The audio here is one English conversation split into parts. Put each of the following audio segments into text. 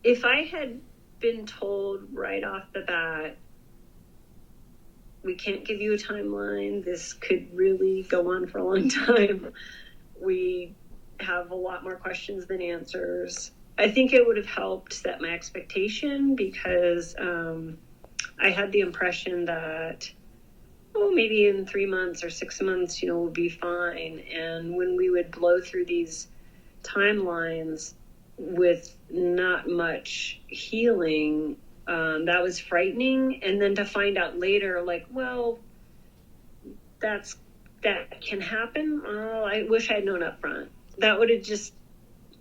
if I had been told right off the bat, we can't give you a timeline, this could really go on for a long time, we have a lot more questions than answers, I think it would have helped set my expectation, because I had the impression that, maybe in 3 months or 6 months, we'll be fine. And when we would blow through these timelines with not much healing, that was frightening. And then to find out later, like, well, that can happen. Oh, I wish I'd known up front. That would have just,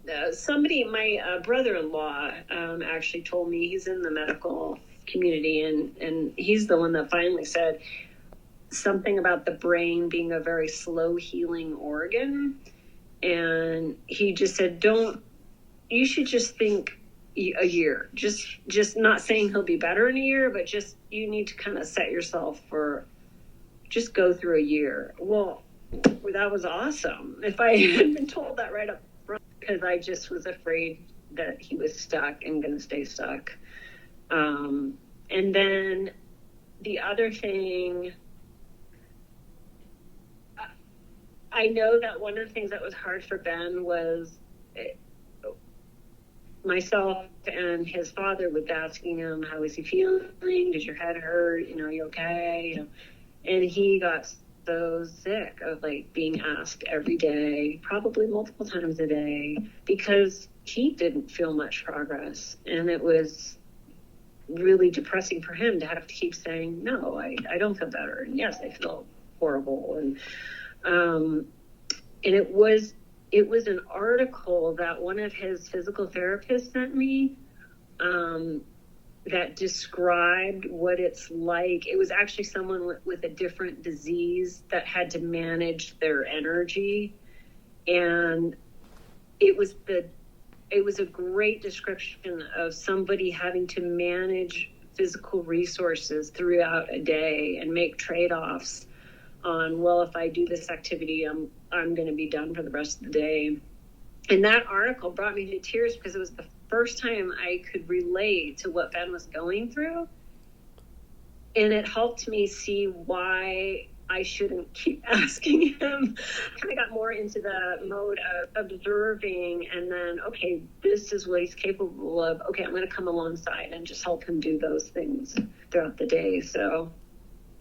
my brother-in-law actually told me, he's in the medical community, and he's the one that finally said something about the brain being a very slow healing organ. And he just said, you should just think a year, just not saying he'll be better in a year, but just, you need to kind of set yourself for, just go through a year. Well, that was awesome. If I had been told that right up front, because I just was afraid that he was stuck and going to stay stuck. And then the other thing, I know that one of the things that was hard for Ben was myself and his father was asking him, how is he feeling? Does your head hurt? Are you okay? And he got so sick of like being asked every day, probably multiple times a day, because he didn't feel much progress. And it was really depressing for him to have to keep saying, no, I don't feel better. And yes, I feel horrible. And it was an article that one of his physical therapists sent me, that described what it's like. It was actually someone with a different disease that had to manage their energy. And it was a great description of somebody having to manage physical resources throughout a day and make trade-offs on, well, if I do this activity, I'm going to be done for the rest of the day. And that article brought me to tears, because it was the first time I could relate to what Ben was going through. And it helped me see why I shouldn't keep asking him. I kind of got more into the mode of observing, and then, okay, this is what he's capable of. Okay, I'm going to come alongside and just help him do those things throughout the day. So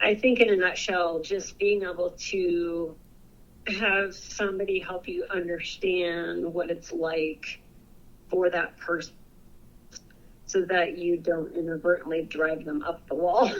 I think in a nutshell, just being able to have somebody help you understand what it's like for that person, so that you don't inadvertently drive them up the wall.